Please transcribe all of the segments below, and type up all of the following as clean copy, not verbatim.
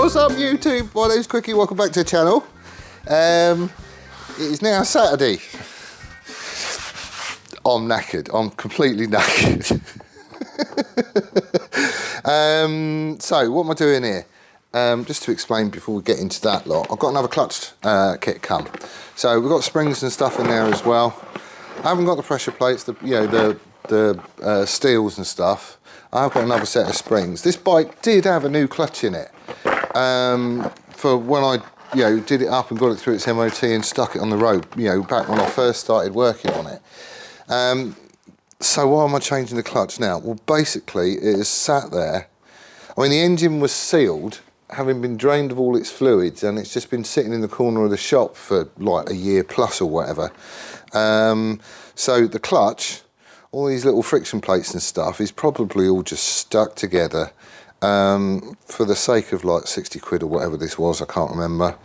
What's up YouTube? My name's Quickie, welcome back to the channel. It is now Saturday. I'm knackered, I'm completely knackered. So what am I doing here? Just to explain before we get into that lot, I've got another clutch kit come. So we've got springs and stuff in there as well. I haven't got the pressure plates, the steels and stuff. I've got another set of springs. This bike did have a new clutch in it. For when I did it up and got it through its MOT and stuck it on the road, back when I first started working on it. So why am I changing the clutch now? Well, basically it is sat there. I mean, the engine was sealed, having been drained of all its fluids, and it's just been sitting in the corner of the shop for like a year plus or whatever. So the clutch, all these little friction plates and stuff, is probably all just stuck together for the sake of like 60 quid or whatever this was, I can't remember.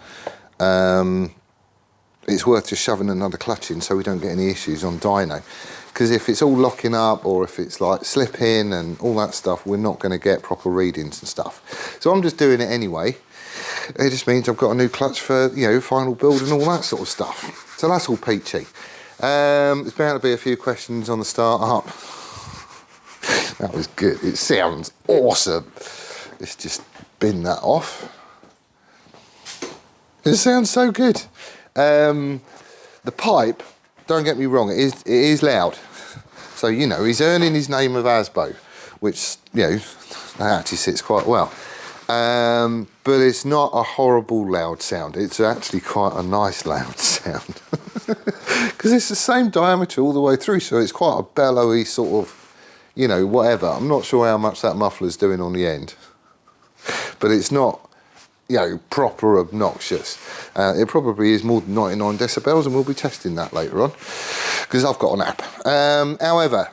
It's worth just shoving another clutch in so we don't get any issues on dyno. Because if it's all locking up or if it's like slipping and all that stuff, we're not going to get proper readings and stuff. So I'm just doing it anyway. It just means I've got a new clutch for, final build and all that sort of stuff. So that's all peachy. There's bound to be a few questions on the start up. That was good. It sounds awesome. Let's just bin that off. It sounds so good. The pipe, don't get me wrong, it is loud. So, he's earning his name of ASBO, which, that actually sits quite well. But it's not a horrible loud sound. It's actually quite a nice loud sound. Because it's the same diameter all the way through, so it's quite a bellowy sort of, whatever. I'm not sure how much that muffler's doing on the end. But it's not, proper obnoxious. It probably is more than 99 decibels, and we'll be testing that later on, because I've got an app. However,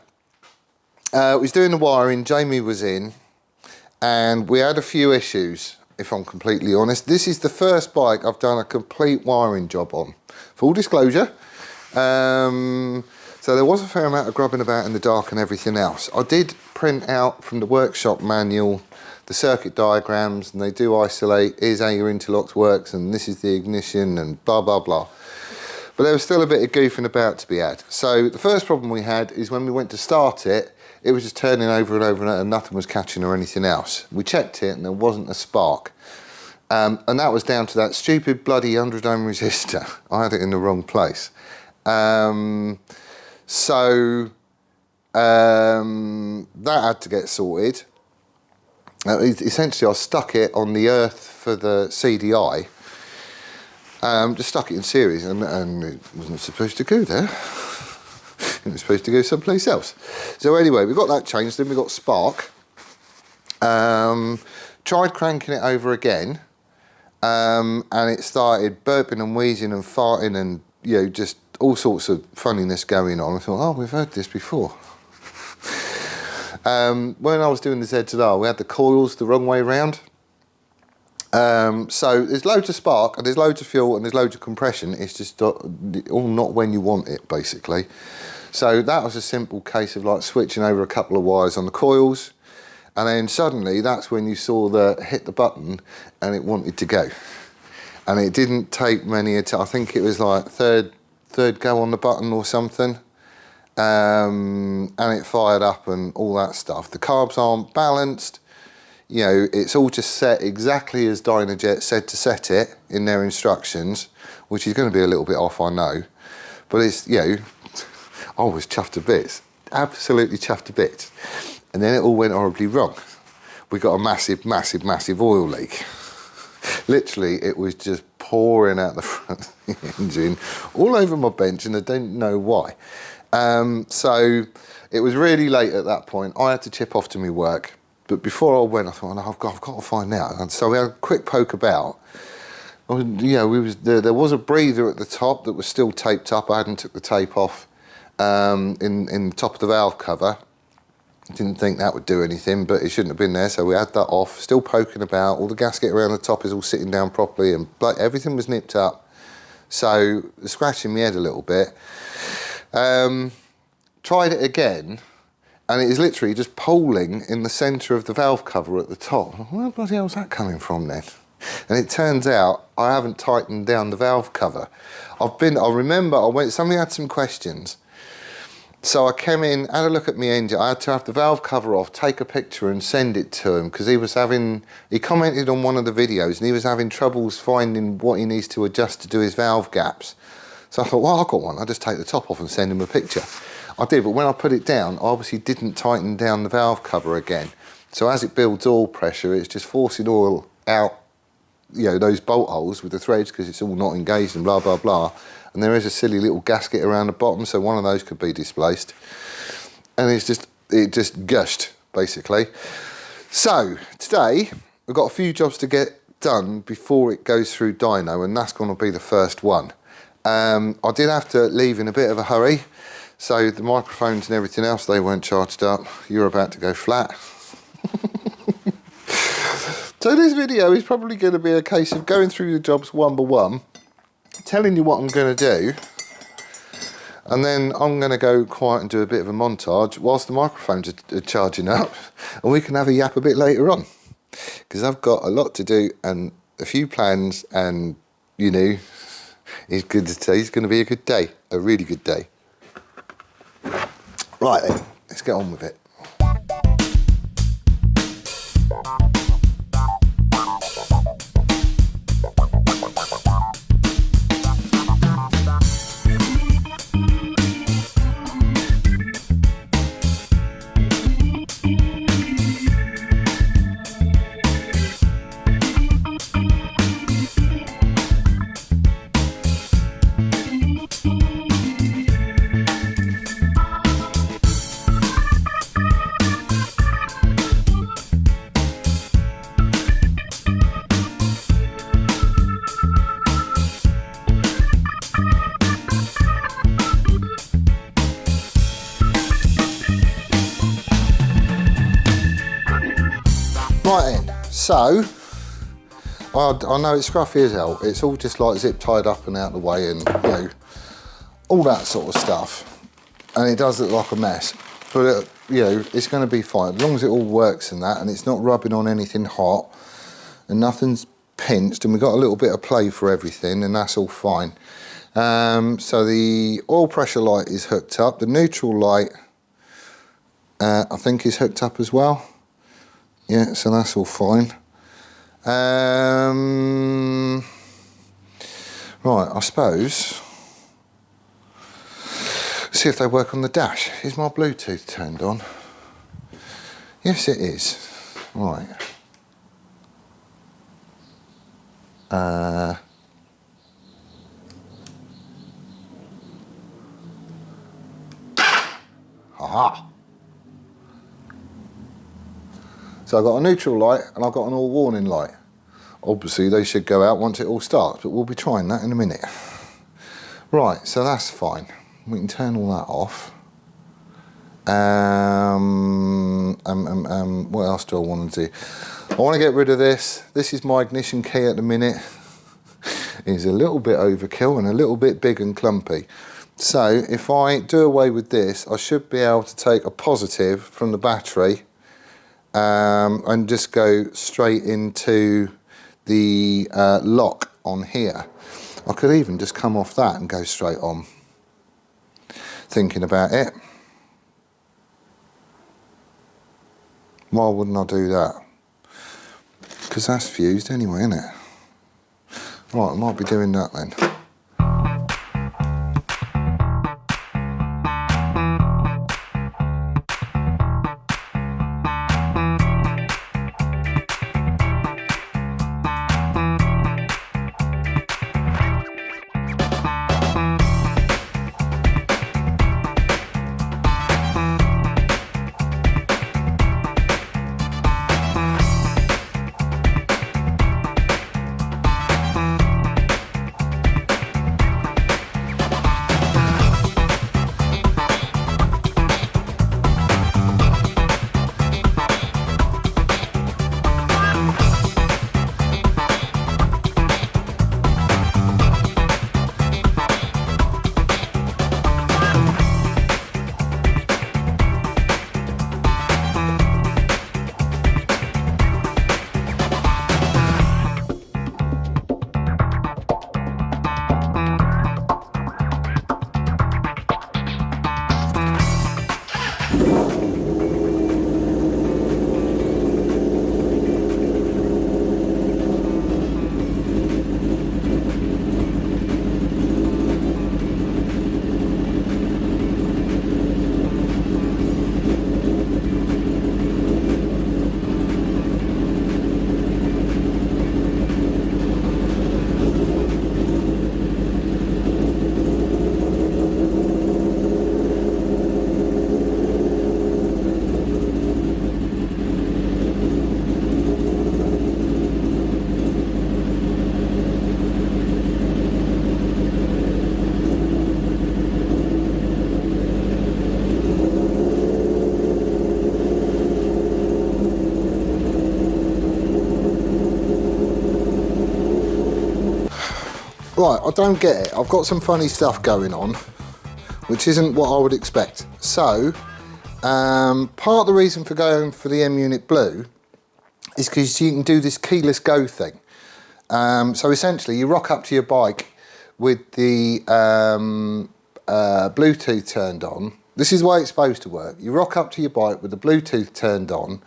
we was doing the wiring, Jamie was in, and we had a few issues, if I'm completely honest. This is the first bike I've done a complete wiring job on. Full disclosure. So there was a fair amount of grubbing about in the dark and everything else. I did print out from the workshop manual the circuit diagrams, and they do isolate, here's how your interlocks works, and this is the ignition, and blah, blah, blah. But there was still a bit of goofing about to be had. So the first problem we had is when we went to start it, it was just turning over and over and nothing was catching or anything else. We checked it and there wasn't a spark. And that was down to that stupid bloody 100 ohm resistor. I had it in the wrong place. That had to get sorted. Essentially, I stuck it on the earth for the CDI. Just stuck it in series, and it wasn't supposed to go there. It was supposed to go someplace else. So anyway, we got that changed. Then we got spark. Tried cranking it over again, and it started burping and wheezing and farting and just all sorts of funniness going on. I thought, oh, we've heard this before. When I was doing the ZZR, we had the coils the wrong way round. So there's loads of spark and there's loads of fuel and there's loads of compression. It's just all not when you want it, basically. So that was a simple case of like switching over a couple of wires on the coils, and then suddenly that's when you saw hit the button and it wanted to go. And it didn't take many, I think it was like third go on the button or something. And it fired up and all that stuff. The carbs aren't balanced. It's all just set exactly as Dynojet said to set it in their instructions, which is going to be a little bit off, I know. But it's, I was chuffed to bits, absolutely chuffed to bits. And then it all went horribly wrong. We got a massive, massive, massive oil leak. Literally, it was just pouring out the front of the engine all over my bench, and I don't know why. So it was really late at that point. I had to chip off to my work. But before I went, I thought, no, I've got to find out. And so we had a quick poke about. There was a breather at the top that was still taped up. I hadn't took the tape off in the top of the valve cover. Didn't think that would do anything, but it shouldn't have been there. So we had that off, still poking about. All the gasket around the top is all sitting down properly, and everything was nipped up. So scratching my head a little bit. Tried it again, and it is literally just poling in the centre of the valve cover at the top. Where the bloody hell's that coming from then? And it turns out I haven't tightened down the valve cover. I remember somebody had some questions. So I came in, had a look at my engine. I had to have the valve cover off, take a picture and send it to him because he commented on one of the videos and he was having troubles finding what he needs to adjust to do his valve gaps. So I thought, well, I've got one. I'll just take the top off and send him a picture. I did, but when I put it down, I obviously didn't tighten down the valve cover again. So as it builds oil pressure, it's just forcing oil out, you know, those bolt holes with the threads because it's all not engaged and blah, blah, blah. And there is a silly little gasket around the bottom, so one of those could be displaced. And it just gushed, basically. So today, we've got a few jobs to get done before it goes through dyno, and that's going to be the first one. I did have to leave in a bit of a hurry, so the microphones and everything else, they weren't charged up. You're about to go flat. So this video is probably going to be a case of going through the jobs one by one, telling you what I'm going to do, and then I'm going to go quiet and do a bit of a montage whilst the microphones are charging up, and we can have a yap a bit later on, because I've got a lot to do and a few plans, and you know, it's good to say it's going to be a good day, a really good day. Right then, let's get on with it. Right then, so I know it's scruffy as hell. It's all just like zip tied up and out the way, and you know, all that sort of stuff. And it does look like a mess, but you know, it's going to be fine as long as it all works and that, and it's not rubbing on anything hot, and nothing's pinched, and we've got a little bit of play for everything, and that's all fine. So the oil pressure light is hooked up. The neutral light, I think, is hooked up as well. Yeah, so that's all fine. Right, I suppose, see if they work on the dash. Is my Bluetooth turned on? Yes, it is. Right. Aha. So I've got a neutral light and I've got an all warning light. Obviously they should go out once it all starts, but we'll be trying that in a minute. Right, so that's fine. We can turn all that off. What else do I want to do? I want to get rid of this. This is my ignition key at the minute. It's a little bit overkill and a little bit big and clumpy. So if I do away with this, I should be able to take a positive from the battery and just go straight into the lock on here. I could even just come off that and go straight on. Thinking about it. Why wouldn't I do that? Because that's fused anyway, isn't it? Right, I might be doing that then. Right, I don't get it. I've got some funny stuff going on, which isn't what I would expect. So, part of the reason for going for the M-Unit Blue is because you can do this keyless go thing. So essentially, you rock up to your bike with the Bluetooth turned on. This is the way it's supposed to work. You rock up to your bike with the Bluetooth turned on,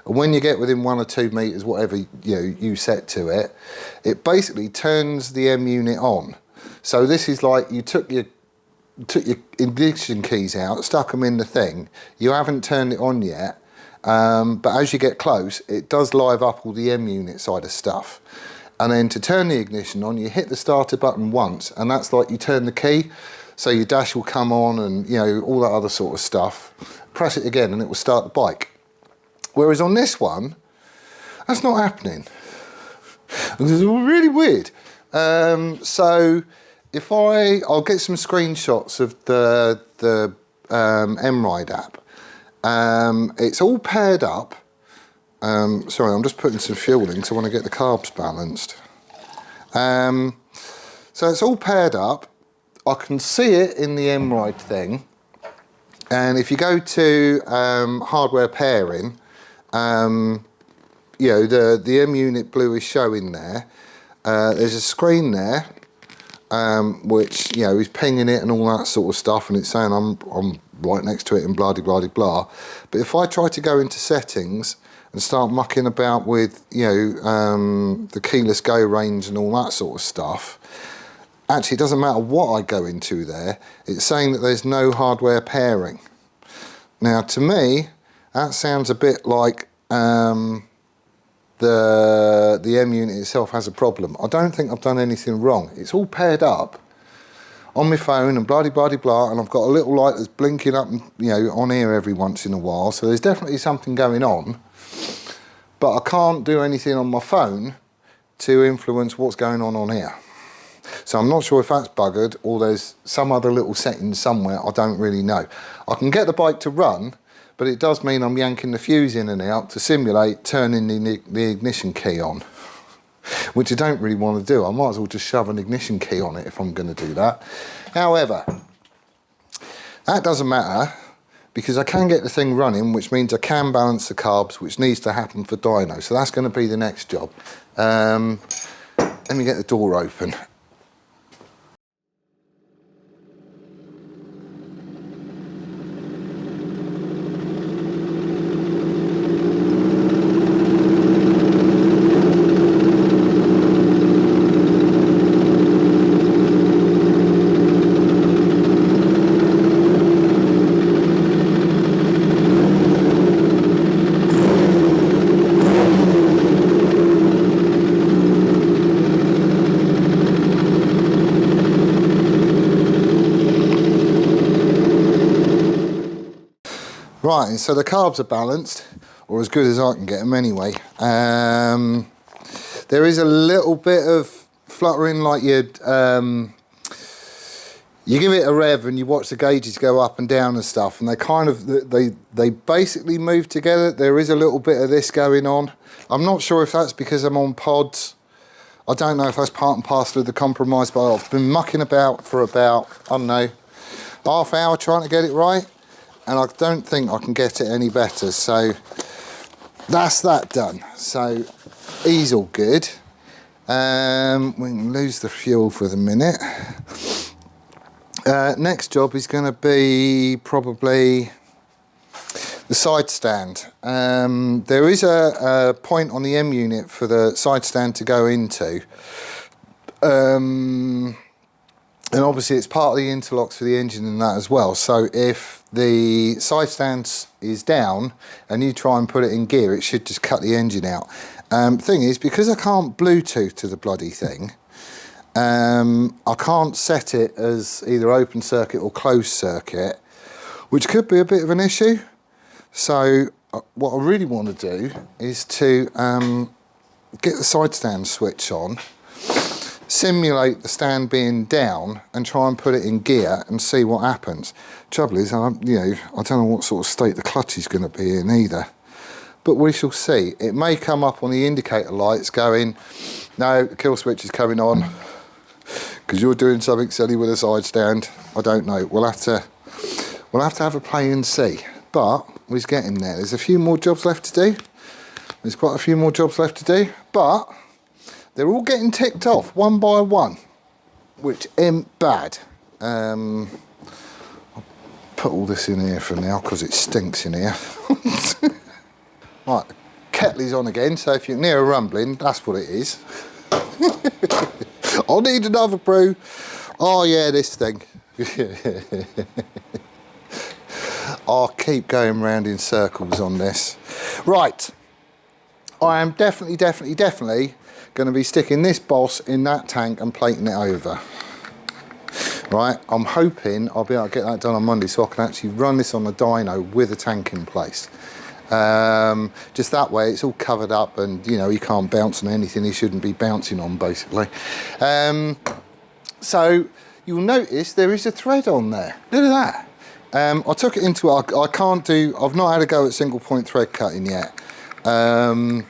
and when you get within 1 or 2 meters, whatever you set to it, it basically turns the M-Unit on. So this is like you took your ignition keys out, stuck them in the thing. You haven't turned it on yet, but as you get close, it does live up all the M-Unit side of stuff. And then to turn the ignition on, you hit the starter button once, and that's like you turn the key. So your dash will come on and, all that other sort of stuff. Press it again and it will start the bike. Whereas on this one, that's not happening. This is really weird. So if I'll get some screenshots of the M-Ride app. It's all paired up. Sorry, I'm just putting some fuel in because I want to get the carbs balanced. So it's all paired up. I can see it in the M-Ride thing, and if you go to hardware pairing, the M-Unit Blue is showing there. There's a screen there, which is pinging it and all that sort of stuff, and it's saying I'm right next to it and blah de blah de blah. But if I try to go into settings and start mucking about with the keyless go range and all that sort of stuff. Actually, it doesn't matter what I go into there, it's saying that there's no hardware pairing. Now, to me, that sounds a bit like the M-Unit itself has a problem. I don't think I've done anything wrong. It's all paired up on my phone and blah-de-blah-de-blah, and I've got a little light that's blinking up on here every once in a while, so there's definitely something going on, but I can't do anything on my phone to influence what's going on here. So I'm not sure if that's buggered or there's some other little setting somewhere, I don't really know. I can get the bike to run, but it does mean I'm yanking the fuse in and out to simulate turning the ignition key on, which I don't really want to do. I might as well just shove an ignition key on it if I'm going to do that. However, that doesn't matter because I can get the thing running, which means I can balance the carbs, which needs to happen for dyno. So that's going to be the next job. Let me get the door open. Right, so the carbs are balanced, or as good as I can get them anyway. There is a little bit of fluttering, like you give it a rev and you watch the gauges go up and down and stuff, and they kind of, they basically move together. There is a little bit of this going on. I'm not sure if that's because I'm on pods. I don't know if that's part and parcel of the compromise, but I've been mucking about for about, I don't know, half hour trying to get it right. And I don't think I can get it any better, so that's that done. So he's all good. We can lose the fuel for the minute. Next job is going to be probably the side stand. There is a point on the M-Unit for the side stand to go into. And obviously it's part of the interlocks for the engine and that as well. So if the side stand is down and you try and put it in gear, it should just cut the engine out. Thing is, because I can't Bluetooth to the bloody thing, I can't set it as either open circuit or closed circuit, which could be a bit of an issue. So what I really want to do is to get the side stand switch on, simulate the stand being down and try and put it in gear and see what happens. Trouble is, I don't know what sort of state the clutch is going to be in either, but we shall see. It may come up on the indicator lights going, no, the kill switch is coming on, because you're doing something silly with a side stand. I don't know. We'll have to have a play and see. But we're getting there. There's a few more jobs left to do. There's quite a few more jobs left to do, but they're all getting ticked off one by one, which ain't bad. I'll put all this in here for now because it stinks in here. Right, kettle is on again, so if you can hear a rumbling, that's what it is. I'll need another brew. Oh yeah, this thing. I'll keep going round in circles on this. Right, I am definitely going to be sticking this boss in that tank and plating it over. Right, I'm hoping I'll be able to get that done on Monday so I can actually run this on the dyno with a tank in place. Just that way it's all covered up and, you know, he can't bounce on anything he shouldn't be bouncing on, basically. So you'll notice there is a thread on there. Look at that. I took it into, I've not had a go at single point thread cutting yet. The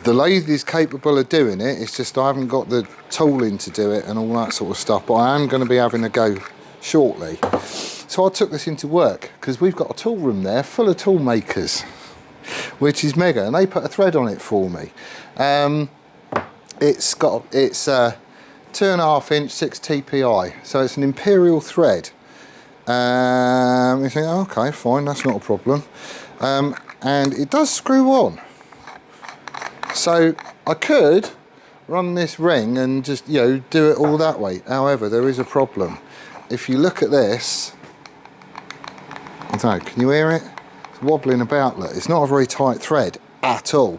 lathe is capable of doing it, it's just I haven't got the tooling to do it and all that sort of stuff, but I am going to be having a go shortly. So I took this into work because we've got a tool room there full of tool makers, which is mega, and they put a thread on it for me. It's 2.5 inch 6 TPI, so it's an imperial thread. You think, oh, okay, fine, that's not a problem. And it does screw on. So I could run this ring and just, you know, do it all that way. However, there is a problem. If you look at this, I don't know, can you hear it? It's wobbling about, look. It's not a very tight thread at all.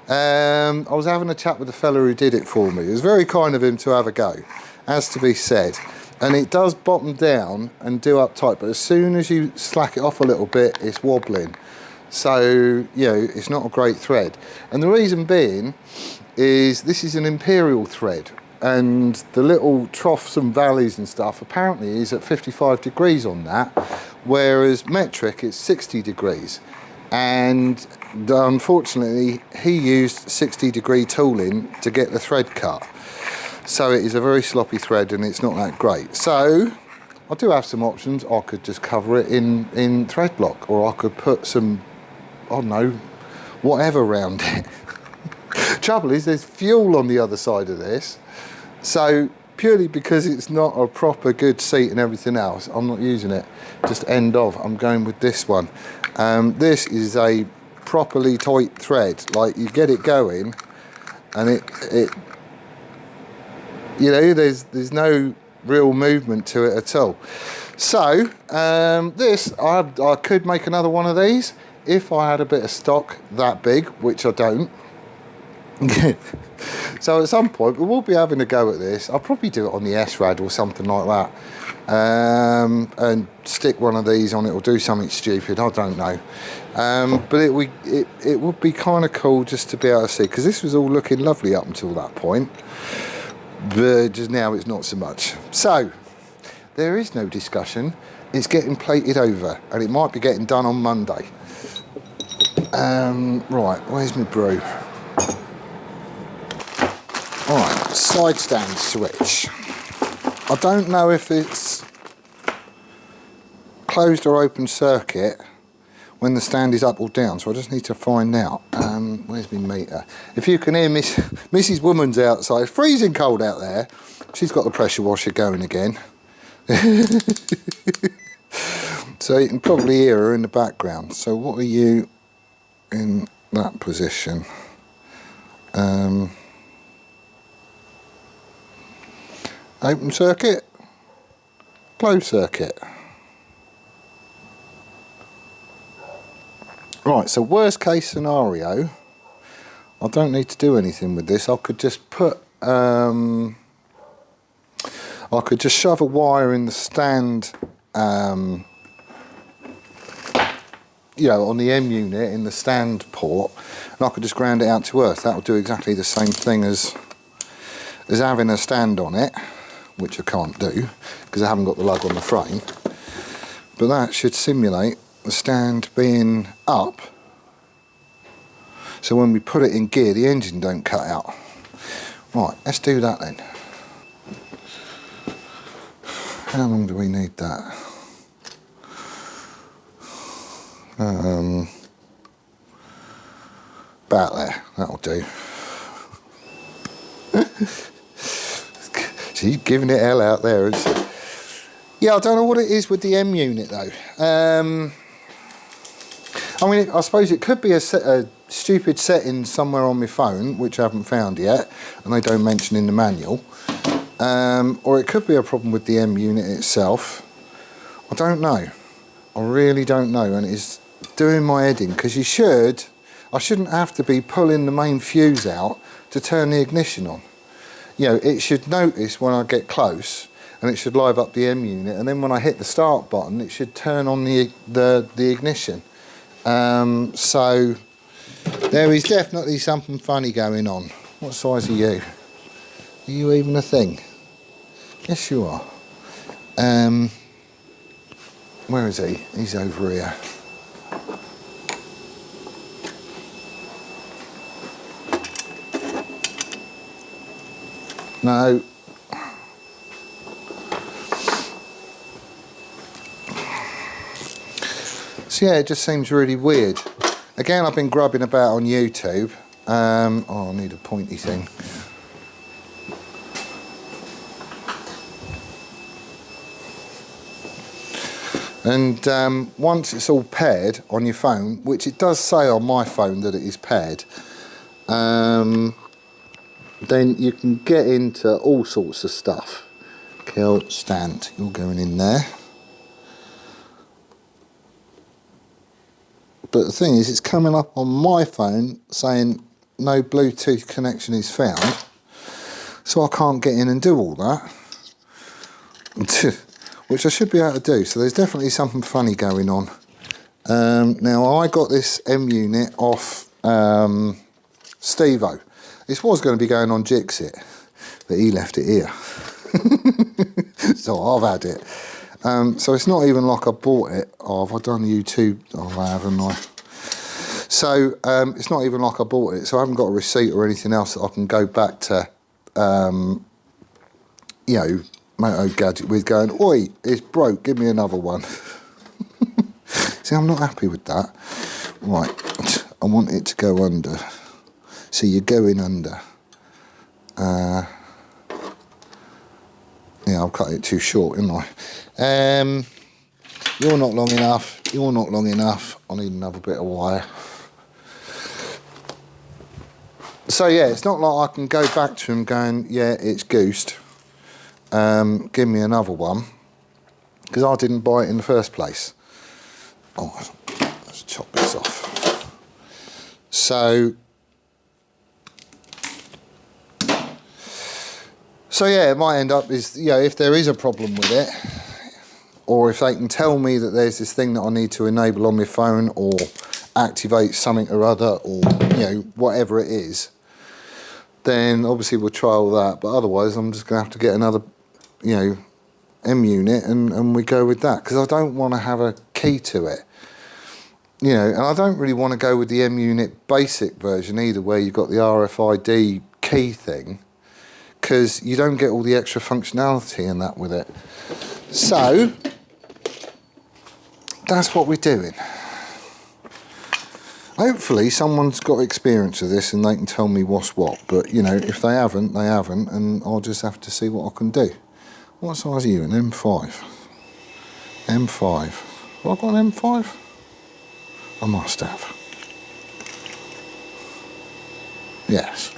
I was having a chat with the fella who did it for me. It was very kind of him to have a go, as to be said. And it does bottom down and do up tight, but as soon as you slack it off a little bit, it's wobbling. So, you know, it's not a great thread. And the reason being is this is an imperial thread, and the little troughs and valleys and stuff apparently is at 55 degrees on that, whereas metric it's 60 degrees. And unfortunately, he used 60-degree tooling to get the thread cut. So it is a very sloppy thread and it's not that great. So I do have some options. I could just cover it in thread block, or I could put some, I don't know, whatever around it. Trouble is there's fuel on the other side of this. So purely because it's not a proper good seat and everything else, I'm not using it. Just end of, I'm going with this one. This is a properly tight thread. Like, you get it going and it you know, there's no real movement to it at all. So this, I could make another one of these if I had a bit of stock that big, which I don't. So at some point we will be having a go at this. I'll probably do it on the S-Rad or something like that, and stick one of these on it or do something stupid, I don't know. But it would be kind of cool just to be able to see, because this was all looking lovely up until that point. But just now it's not so much. So there is no discussion. It's getting plated over, and it might be getting done on Monday. Right, where's my brew? Alright, side stand switch. I don't know if it's closed or open circuit when the stand is up or down, so I just need to find out. Where's my meter? If you can hear Mrs. Woman's outside, it's freezing cold out there. She's got the pressure washer going again. So you can probably hear her in the background. So what are you in that position? Open circuit, closed circuit. Right, so worst case scenario, I don't need to do anything with this. I could just put, I could just shove a wire in the stand, you know, on the M unit in the stand port, and I could just ground it out to earth. That will do exactly the same thing as having a stand on it, which I can't do because I haven't got the lug on the frame. But that should simulate the stand being up, so when we put it in gear the engine don't cut out. Right, let's do that then. How long do we need that? About there, that'll do. She's giving it hell out there, isn't she? Yeah, I don't know what it is with the M unit though. I mean, I suppose it could be a stupid setting somewhere on my phone, which I haven't found yet, and they don't mention in the manual. Or it could be a problem with the M unit itself. I don't know. I really don't know, and it's doing my head in, because I shouldn't have to be pulling the main fuse out to turn the ignition on. You know, it should notice when I get close, and it should live up the M unit, and then when I hit the start button, it should turn on the ignition. So there is definitely something funny going on. What size are you? Are you even a thing? Yes, you are. Where is he? He's over here. No. So yeah, it just seems really weird. Again, I've been grubbing about on YouTube. Oh, I need a pointy thing. And once it's all paired on your phone, which it does say on my phone that it is paired, then you can get into all sorts of stuff. Kill, stand, you're going in there. But the thing is, it's coming up on my phone saying no Bluetooth connection is found, so I can't get in and do all that, which I should be able to do. So there's definitely something funny going on. Now, I got this M unit off Steve-O. This was going to be going on Jixit, but he left it here. So I've had it. So it's not even like I bought it. Oh, have I done YouTube? Oh, I haven't I? So it's not even like I bought it. So I haven't got a receipt or anything else that I can go back to, you know, Moto Gadget with going, oi, it's broke, give me another one. See, I'm not happy with that. Right, I want it to go under. So you're going under. Yeah, I've cut it too short, haven't I? You're not long enough. You're not long enough. I need another bit of wire. So yeah, it's not like I can go back to him going, yeah, it's goosed. Give me another one, because I didn't buy it in the first place. Oh, let's chop this off. So yeah, it might end up is, you know, if there is a problem with it, or if they can tell me that there's this thing that I need to enable on my phone or activate something or other, or, you know, whatever it is, then obviously we'll trial that. But otherwise, I'm just going to have to get another, you know, M unit and we go with that, because I don't want to have a key to it. You know, and I don't really want to go with the M unit basic version either, where you've got the RFID key thing, because you don't get all the extra functionality and that with it. So that's what we're doing. Hopefully someone's got experience of this and they can tell me what's what, but you know, if they haven't, they haven't, and I'll just have to see what I can do. What size are you? An M5? M5. Have I got an M5? I must have. Yes.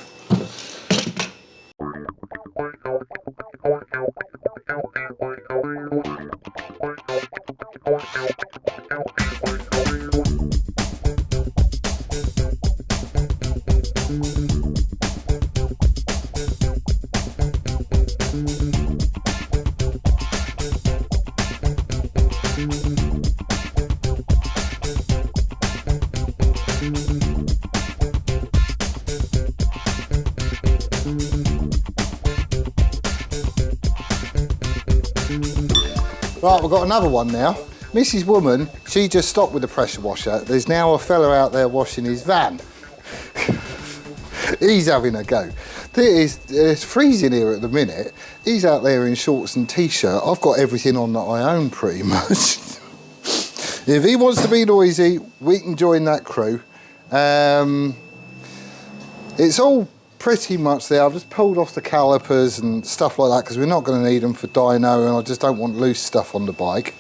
Right, we've got another one now. Mrs. Woman, she just stopped with the pressure washer. There's now a fella out there washing his van. He's having a go. It's freezing here at the minute. He's out there in shorts and t-shirt. I've got everything on that I own pretty much. If he wants to be noisy, we can join that crew. It's all pretty much there. I've just pulled off the calipers and stuff like that because we're not going to need them for dyno, and I just don't want loose stuff on the bike.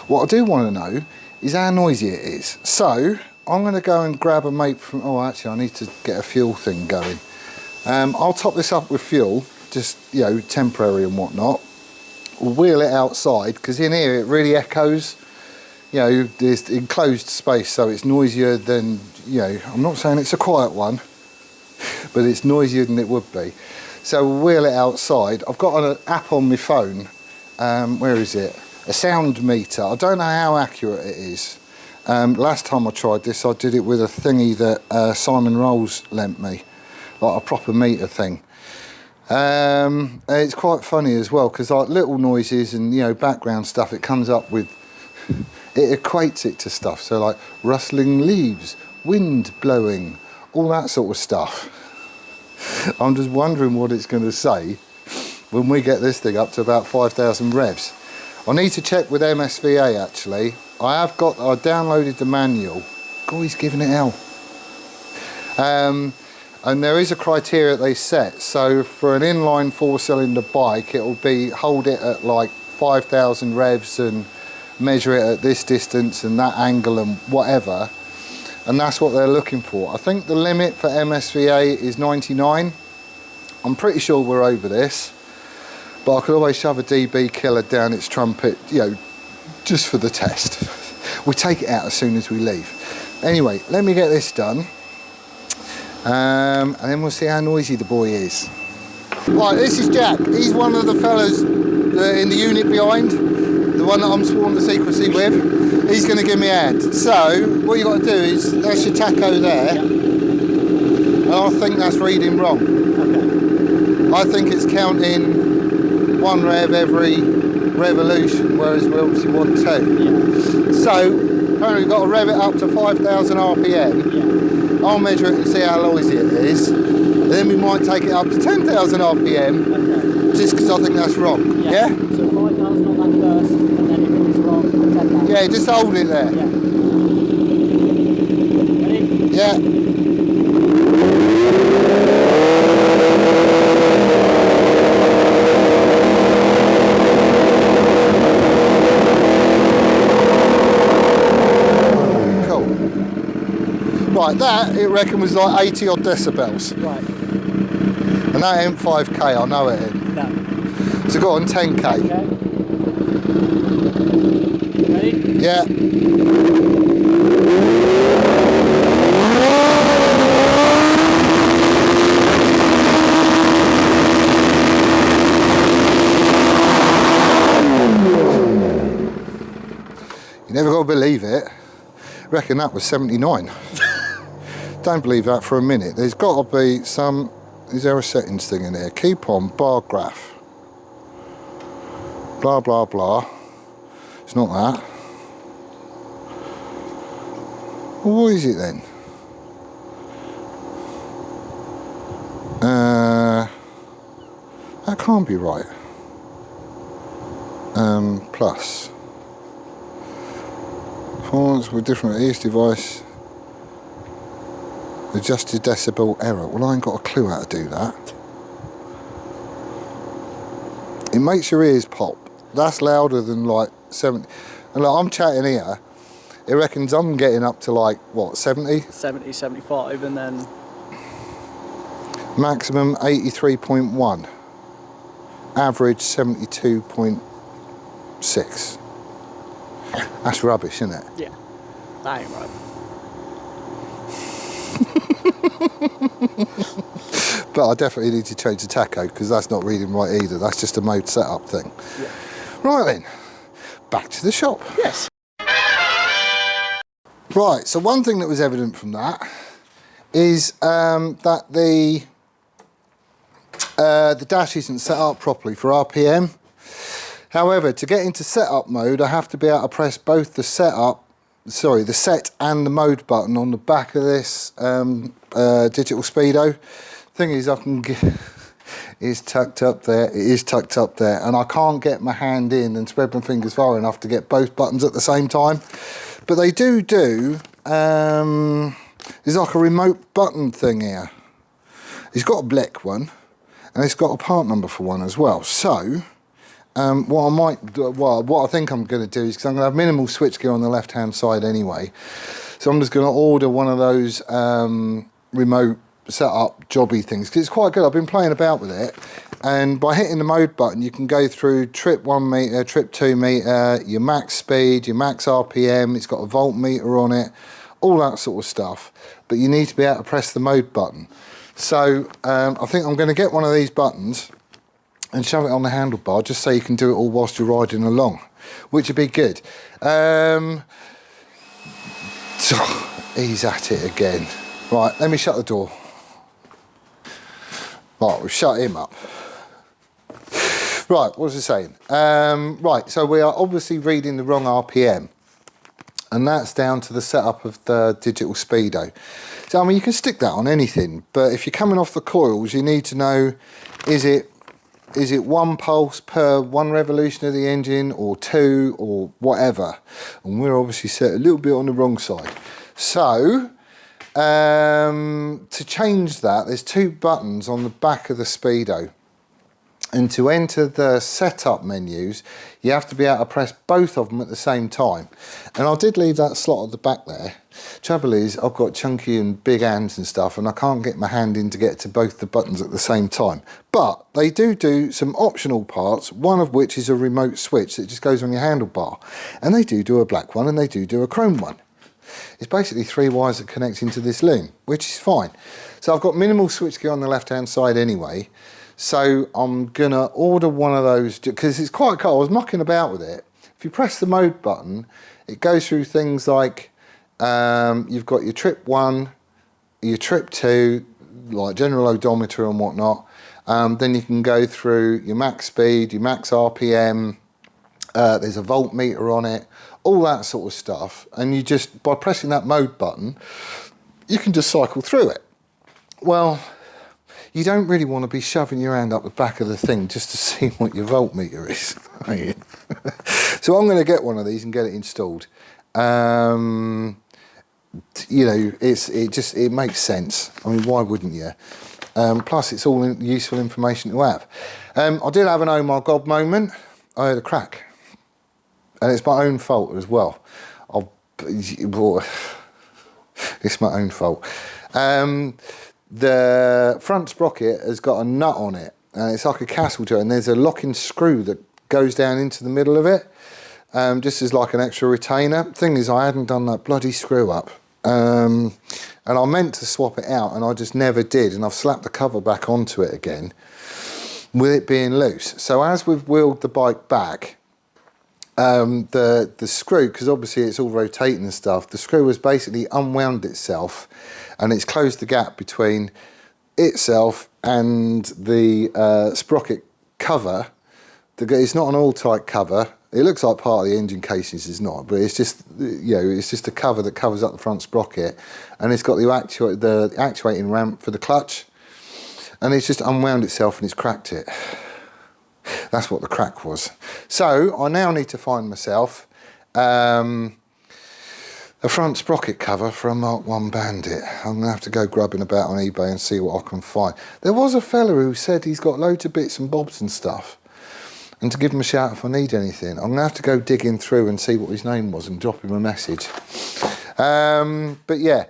What I do want to know is how noisy it is. So I'm going to go and grab a mate from, oh actually I need to get a fuel thing going. I'll top this up with fuel, just, you know, temporary and whatnot. We'll wheel it outside because in here it really echoes. You know, there's enclosed space, so it's noisier than, you know, I'm not saying it's a quiet one, but it's noisier than it would be. So we'll wheel it outside. I've got an app on my phone. Where is it? A sound meter. I don't know how accurate it is. Last time I tried this, I did it with a thingy that Simon Rolls lent me, like a proper meter thing. And it's quite funny as well, because like little noises and, you know, background stuff, it comes up with, it equates it to stuff. So like rustling leaves, wind blowing, all that sort of stuff. I'm just wondering what it's going to say when we get this thing up to about 5,000 revs. I need to check with MSVA actually. I downloaded the manual. God, he's giving it hell. And there is a criteria they set. So for an inline 4-cylinder bike, it'll be hold it at like 5,000 revs and measure it at this distance and that angle and whatever. And that's what they're looking for. I think the limit for MSVA is 99. I'm pretty sure we're over this, but I could always shove a DB killer down its trumpet, you know, just for the test. We'll take it out as soon as we leave. Anyway, let me get this done. And then we'll see how noisy the boy is. Right, this is Jack. He's one of the fellas in the unit behind, the one that I'm sworn to secrecy with. He's going to give me a hand. So, what you got to do is, that's your tacho there. Yep. And I think that's reading wrong. Okay. I think it's counting 1 rev every revolution, whereas we obviously want 2. Yeah. So, apparently we've got to rev it up to 5,000 RPM. Yeah. I'll measure it and see how noisy it is. Then we might take it up to 10,000 RPM, okay, just because I think that's wrong. Yeah? So 5,000 on that first, and then if it's wrong, 10,000. Yeah, just hold it there. Yeah. Ready? Yeah. Right, that, it reckon was like 80 odd decibels. Right. And that ain't 5k, I know it ain't. No. So go on, 10k. Okay. Ready? Yeah. You never got to believe it. Reckon that was 79. Don't believe that for a minute. There's got to be some, is there a settings thing in here? Keep on, bar graph. Blah, blah, blah. It's not that. Well, what is it then? That can't be right. Plus. Performance with different ES device. Adjusted decibel error. Well, I ain't got a clue how to do that. It makes your ears pop. That's louder than like 70. And like, I'm chatting here. It reckons I'm getting up to like, what, 70? 70, 75, and then... Maximum 83.1. Average 72.6. That's rubbish, isn't it? Yeah, that ain't right. But I definitely need to change the tacho because that's not reading right either. That's just a mode setup thing. Yeah. Right then, back to the shop. Yes. Right, so one thing that was evident from that is that the dash isn't set up properly for RPM. However, to get into setup mode, I have to be able to press both the set and the mode button on the back of this digital speedo. Thing is, I can get it's tucked up there. It is tucked up there, and I can't get my hand in and spread my fingers far enough to get both buttons at the same time. But they do. There's like a remote button thing here. It's got a black one, and it's got a part number for one as well. So, what I think I'm going to do is, because I'm going to have minimal switchgear on the left-hand side anyway, so I'm just going to order one of those remote setup jobby things, because it's quite good. I've been playing about with it, and by hitting the mode button you can go through trip 1 meter, trip 2 meter, your max speed, your max RPM. It's got a voltmeter on it, all that sort of stuff, but you need to be able to press the mode button. So I think I'm going to get one of these buttons and shove it on the handlebar, just so you can do it all whilst you're riding along, which would be good. He's at it again. Right, let me shut the door. Right, we've shut him up. Right, what was I saying? Right, so we are obviously reading the wrong RPM, and that's down to the setup of the digital speedo. So, I mean, you can stick that on anything, but if you're coming off the coils, you need to know, is it 1 pulse per 1 revolution of the engine, or 2, or whatever? And we're obviously set a little bit on the wrong side. So, to change that, there's 2 buttons on the back of the speedo, and to enter the setup menus you have to be able to press both of them at the same time. And I did leave that slot at the back there. Trouble is, I've got chunky and big hands and stuff, and I can't get my hand in to get to both the buttons at the same time. But they do some optional parts, one of which is a remote switch that just goes on your handlebar, and they do a black one and they do a chrome one. It's basically 3 wires that connect into this loom, which is fine. So I've got minimal switchgear on the left-hand side anyway, so I'm gonna order one of those, because it's quite cool. I was mucking about with it. If you press the mode button, it goes through things like you've got your trip 1, your trip 2, like general odometer and whatnot. Then you can go through your max speed, your max RPM. There's a voltmeter on it, all that sort of stuff, and you just, by pressing that mode button, you can just cycle through it. Well, you don't really want to be shoving your hand up the back of the thing just to see what your voltmeter is. So I'm going to get one of these and get it installed. You know, it makes sense. I mean, why wouldn't you? Plus, it's all useful information to have. I did have an oh my god moment. I heard a crack. And it's my own fault as well. It's my own fault. The front sprocket has got a nut on it, and it's like a castle to it, and there's a locking screw that goes down into the middle of it, just as like an extra retainer. Thing is, I hadn't done that bloody screw up, and I meant to swap it out, and I just never did, and I've slapped the cover back onto it again with it being loose. So as we've wheeled the bike back, the screw, because obviously it's all rotating and stuff, the screw has basically unwound itself, and it's closed the gap between itself and the sprocket cover. It's not an all-tight cover. It looks like part of the engine casings, it's not, but it's just, you know, it's just a cover that covers up the front sprocket, and it's got the actuating ramp for the clutch, and it's just unwound itself and it's cracked it. That's what the crack was. So I now need to find myself a front sprocket cover for a Mark 1 Bandit. I'm going to have to go grubbing about on eBay and see what I can find. There was a fella who said he's got loads of bits and bobs and stuff, and to give him a shout if I need anything. I'm going to have to go digging through and see what his name was and drop him a message. But yeah,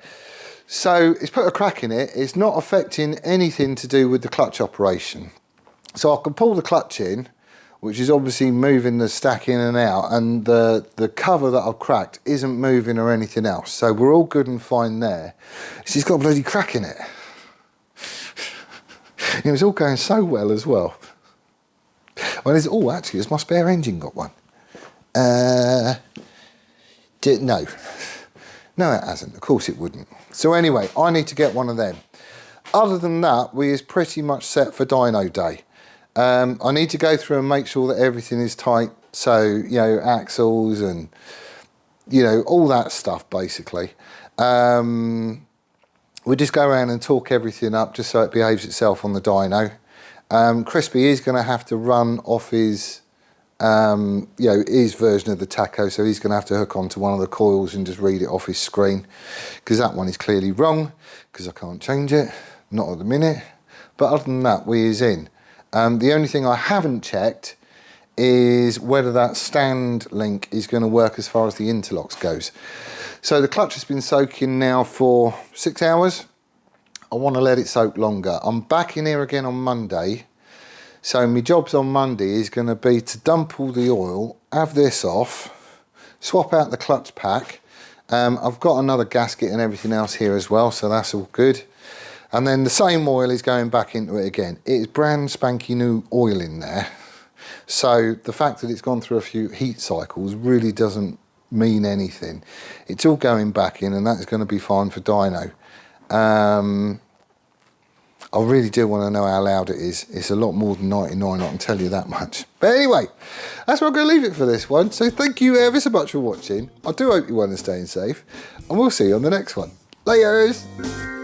so it's put a crack in it. It's not affecting anything to do with the clutch operation. So I can pull the clutch in, which is obviously moving the stack in and out, and the cover that I've cracked isn't moving or anything else. So we're all good and fine there. She's got a bloody crack in it. It was all going so well as well. Well, actually, has my spare engine got one? No. No, it hasn't. Of course it wouldn't. So anyway, I need to get one of them. Other than that, we is pretty much set for dyno day. I need to go through and make sure that everything is tight. So, you know, axles and, you know, all that stuff, basically. we just go around and torque everything up just so it behaves itself on the dyno. Crispy is going to have to run off his, his version of the Tacho, so he's going to have to hook onto one of the coils and just read it off his screen, because that one is clearly wrong, because I can't change it, not at the minute. But other than that, we is in. The only thing I haven't checked is whether that stand link is going to work as far as the interlocks goes. So the clutch has been soaking now for 6 hours. I want to let it soak longer. I'm back in here again on Monday. So my jobs on Monday is going to be to dump all the oil, have this off, swap out the clutch pack. I've got another gasket and everything else here as well, so that's all good. And then the same oil is going back into it again. It is brand spanky new oil in there. So the fact that it's gone through a few heat cycles really doesn't mean anything. It's all going back in, and that's going to be fine for dyno. I really do want to know how loud it is. It's a lot more than 99, I can tell you that much. But anyway, that's where I'm going to leave it for this one. So thank you ever so much for watching. I do hope you want to stay safe, and we'll see you on the next one. Laters!